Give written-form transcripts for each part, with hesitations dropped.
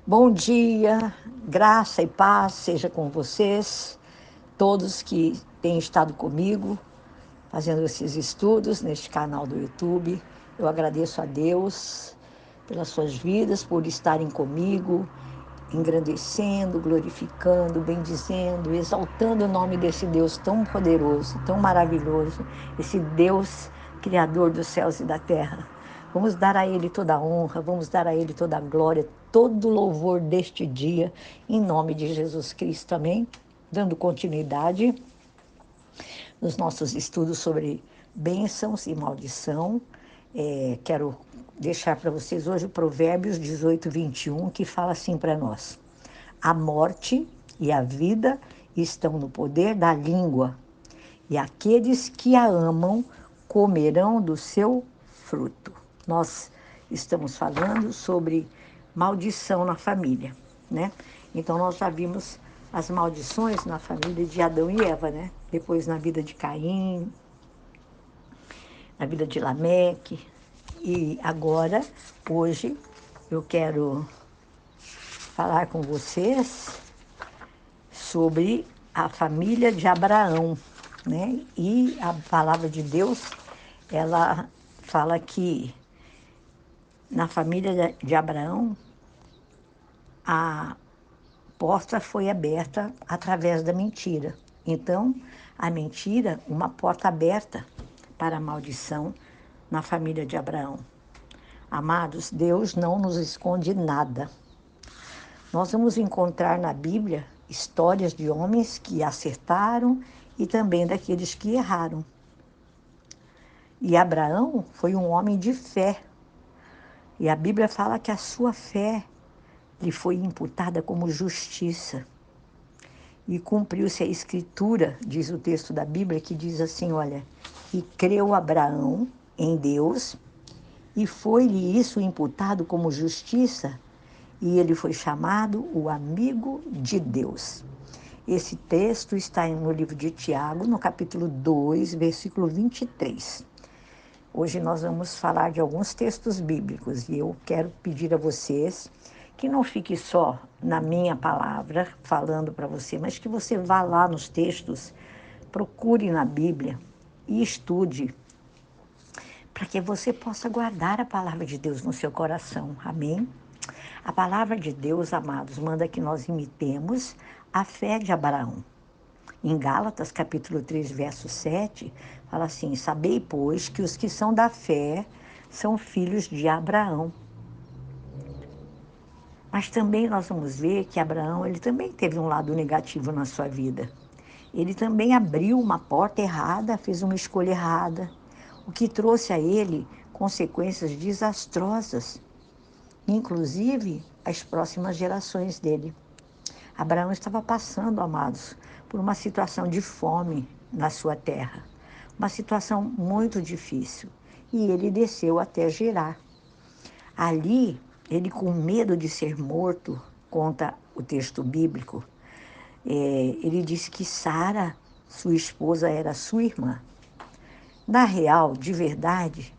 Bom dia, graça e paz seja com vocês, todos que têm estado comigo, fazendo esses estudos neste canal do YouTube. Eu agradeço a Deus pelas suas vidas, por estarem comigo, engrandecendo, glorificando, bendizendo, exaltando o nome desse Deus tão poderoso, tão maravilhoso, esse Deus criador dos céus e da terra. Vamos dar a Ele toda a honra, vamos dar a Ele toda a glória, todo o louvor deste dia, em nome de Jesus Cristo, amém? Dando continuidade nos nossos estudos sobre bênçãos e maldição. Quero deixar para vocês hoje o Provérbios 18, 21, que fala assim para nós: a morte e a vida estão no poder da língua, e aqueles que a amam comerão do seu fruto. Nós estamos falando sobre maldição na família, né? Então nós já vimos as maldições na família de Adão e Eva, né? Depois na vida de Caim, na vida de Lameque. E agora, hoje, eu quero falar com vocês sobre a família de Abraão, né? E a palavra de Deus, ela fala que na família de Abraão, a porta foi aberta através da mentira. Então, a mentira, uma porta aberta para a maldição na família de Abraão. Amados, Deus não nos esconde nada. Nós vamos encontrar na Bíblia histórias de homens que acertaram e também daqueles que erraram. E Abraão foi um homem de fé. E a Bíblia fala que a sua fé lhe foi imputada como justiça. E cumpriu-se a escritura, diz o texto da Bíblia, que diz assim, olha, e creu Abraão em Deus, e foi-lhe isso imputado como justiça, e ele foi chamado o amigo de Deus. Esse texto está no livro de Tiago, no capítulo 2, versículo 23. Hoje nós vamos falar de alguns textos bíblicos e eu quero pedir a vocês que não fique só na minha palavra falando para você, mas que você vá lá nos textos, procure na Bíblia e estude, para que você possa guardar a palavra de Deus no seu coração. Amém? A palavra de Deus, amados, manda que nós imitemos a fé de Abraão. Em Gálatas, capítulo 3, verso 7, fala assim, sabei, pois, que os que são da fé são filhos de Abraão. Mas também nós vamos ver que Abraão, ele também teve um lado negativo na sua vida. Ele também abriu uma porta errada, fez uma escolha errada, o que trouxe a ele consequências desastrosas, inclusive as próximas gerações dele. Abraão estava passando, amados, por uma situação de fome na sua terra, uma situação muito difícil, e ele desceu até Gerar. Ali, ele com medo de ser morto, conta o texto bíblico, ele disse que Sara, sua esposa, era sua irmã. Na real, de verdade,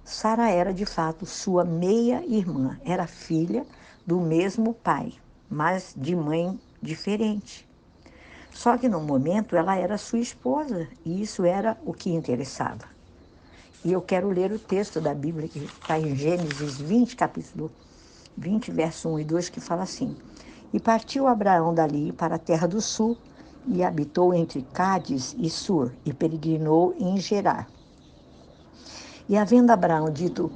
Sara era de fato sua meia-irmã, era filha do mesmo pai, mas de mãe diferente. Só que no momento ela era sua esposa e isso era o que interessava. E eu quero ler o texto da Bíblia que está em Gênesis 20, capítulo 20, verso 1 e 2, que fala assim: e partiu Abraão dali para a terra do sul e habitou entre Cádiz e Sur e peregrinou em Gerar. E havendo Abraão dito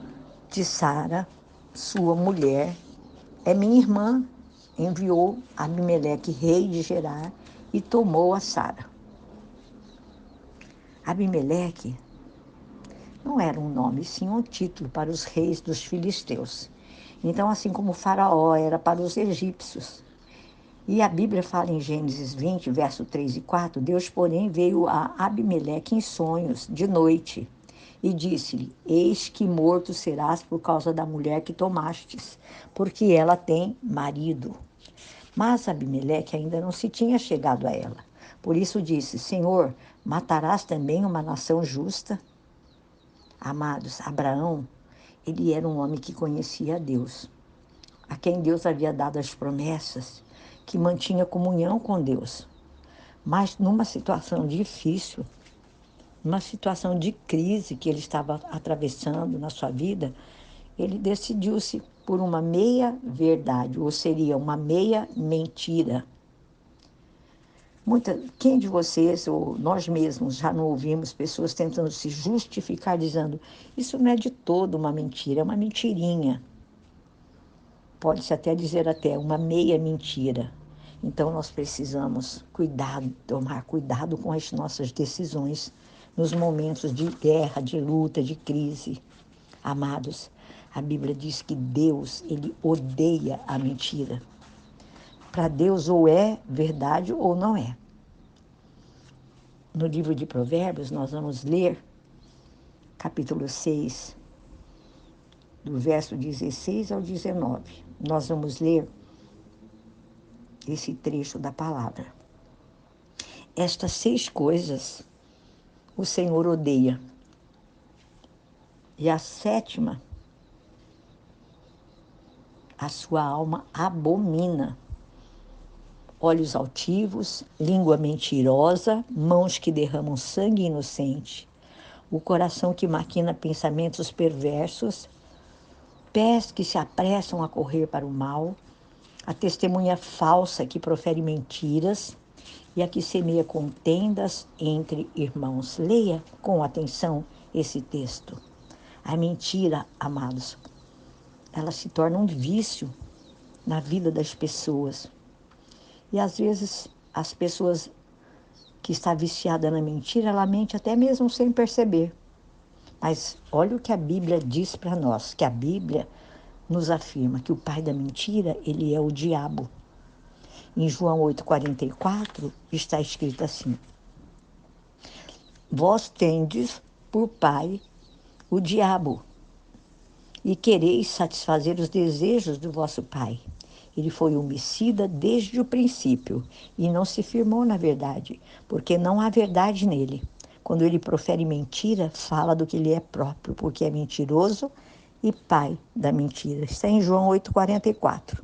de Sara, sua mulher, é minha irmã, enviou Abimeleque, rei de Gerar, e tomou a Sara. Abimeleque não era um nome, sim um título para os reis dos filisteus. Então, assim como Faraó era para os egípcios. E a Bíblia fala em Gênesis 20, verso 3 e 4, Deus, porém, veio a Abimeleque em sonhos, de noite, e disse-lhe, eis que morto serás por causa da mulher que tomastes, porque ela tem marido. Mas Abimeleque ainda não se tinha chegado a ela. Por isso disse, Senhor, matarás também uma nação justa? Amados, Abraão, ele era um homem que conhecia a Deus. a quem Deus havia dado as promessas, que mantinha comunhão com Deus. Mas numa situação difícil, numa situação de crise que ele estava atravessando na sua vida, ele decidiu-se por uma meia verdade, ou seria uma meia mentira. Quem de vocês, ou nós mesmos, já não ouvimos pessoas tentando se justificar, dizendo: isso não é de todo uma mentira, é uma mentirinha. Pode-se até dizer até uma meia mentira. Então nós precisamos tomar cuidado com as nossas decisões nos momentos de guerra, de luta, de crise. Amados, a Bíblia diz que Deus, ele odeia a mentira. Para Deus ou é verdade ou não é. No livro de Provérbios, nós vamos ler capítulo 6, do verso 16 ao 19. Nós vamos ler esse trecho da palavra. Estas 6 coisas o Senhor odeia. E a 7ª, a sua alma abomina: olhos altivos, língua mentirosa, mãos que derramam sangue inocente, o coração que maquina pensamentos perversos, pés que se apressam a correr para o mal, a testemunha falsa que profere mentiras e a que semeia contendas entre irmãos. Leia com atenção esse texto. A mentira, amados, ela se torna um vício na vida das pessoas. E às vezes as pessoas que estão viciadas na mentira, ela mente até mesmo sem perceber. Mas olha o que a Bíblia diz para nós, que a Bíblia nos afirma que o pai da mentira, ele é o diabo. Em João 8,44 está escrito assim: vós tendes por pai o diabo, e quereis satisfazer os desejos do vosso pai. Ele foi homicida desde o princípio e não se firmou na verdade, porque não há verdade nele. Quando ele profere mentira, fala do que lhe é próprio, porque é mentiroso e pai da mentira. Está em João 8,44.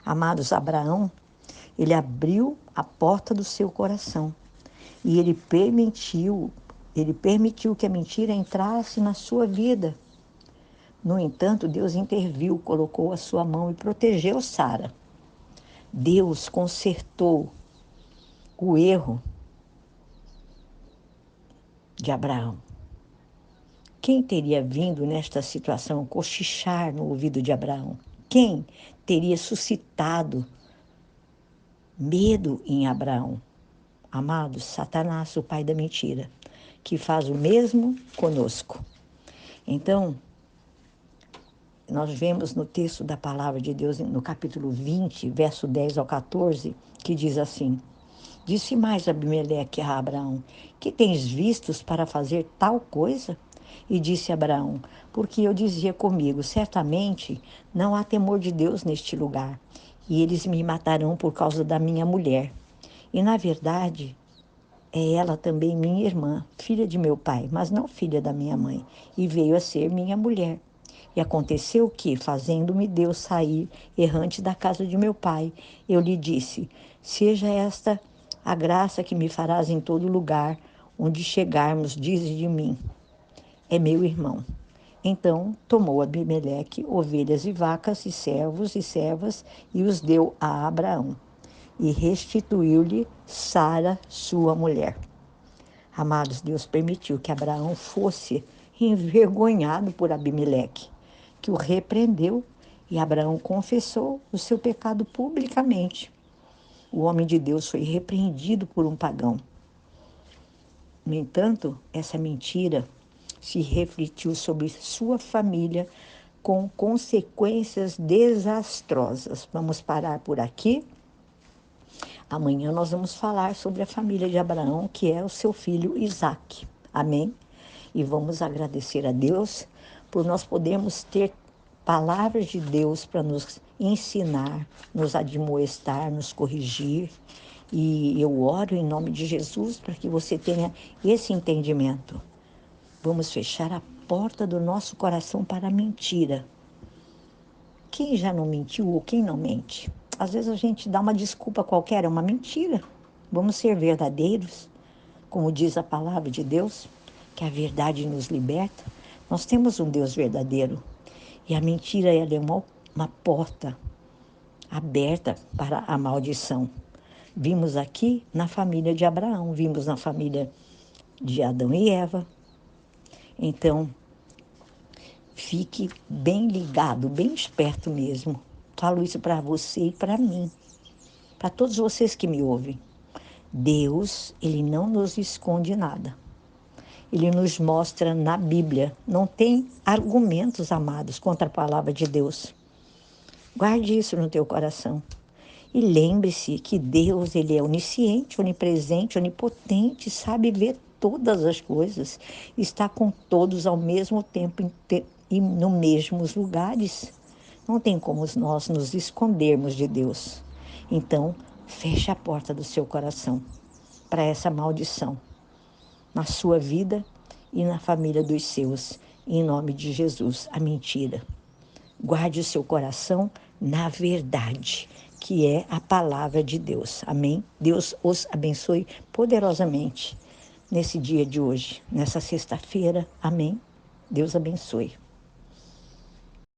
Amados, Abraão, ele abriu a porta do seu coração e ele permitiu que a mentira entrasse na sua vida. No entanto, Deus interviu, colocou a sua mão e protegeu Sara. Deus consertou o erro de Abraão. Quem teria vindo nesta situação cochichar no ouvido de Abraão? Quem teria suscitado medo em Abraão? Amados, Satanás, o pai da mentira, que faz o mesmo conosco. Então, nós vemos no texto da palavra de Deus, no capítulo 20, verso 10 ao 14, que diz assim: disse mais Abimeleque a Abraão: que tens vistos para fazer tal coisa? E disse Abraão: porque eu dizia comigo, certamente não há temor de Deus neste lugar, e eles me matarão por causa da minha mulher. E na verdade, é ela também minha irmã, filha de meu pai, mas não filha da minha mãe, e veio a ser minha mulher. E aconteceu que, fazendo-me Deus sair errante da casa de meu pai, eu lhe disse: seja esta a graça que me farás em todo lugar onde chegarmos, dize de mim: é meu irmão. Então tomou Abimeleque ovelhas e vacas e servos e servas e os deu a Abraão. E restituiu-lhe Sara, sua mulher. Amados, Deus permitiu que Abraão fosse envergonhado por Abimeleque, que o repreendeu, e Abraão confessou o seu pecado publicamente. O homem de Deus foi repreendido por um pagão. No entanto, essa mentira se refletiu sobre sua família com consequências desastrosas. Vamos parar por aqui. Amanhã nós vamos falar sobre a família de Abraão, que é o seu filho Isaque. Amém? E vamos agradecer a Deus por nós podermos ter palavras de Deus para nos ensinar, nos admoestar, nos corrigir. E eu oro em nome de Jesus para que você tenha esse entendimento. Vamos fechar a porta do nosso coração para a mentira. Quem já não mentiu ou quem não mente? Às vezes a gente dá uma desculpa qualquer, é uma mentira. Vamos ser verdadeiros, como diz a palavra de Deus, que a verdade nos liberta. Nós temos um Deus verdadeiro e a mentira ela é uma porta aberta para a maldição. Vimos aqui na família de Abraão, vimos na família de Adão e Eva. Então, fique bem ligado, bem esperto mesmo. Falo isso para você e para mim, para todos vocês que me ouvem. Deus, Ele não nos esconde nada. Ele nos mostra na Bíblia. Não tem argumentos, amados, contra a palavra de Deus. Guarde isso no teu coração. E lembre-se que Deus, Ele é onisciente, onipresente, onipotente, sabe ver todas as coisas, está com todos ao mesmo tempo e nos mesmos lugares. Não tem como nós nos escondermos de Deus. Então, feche a porta do seu coração para essa maldição na sua vida e na família dos seus, em nome de Jesus, a mentira. Guarde o seu coração na verdade, que é a palavra de Deus. Amém? Deus os abençoe poderosamente nesse dia de hoje, nessa sexta-feira. Amém? Deus abençoe.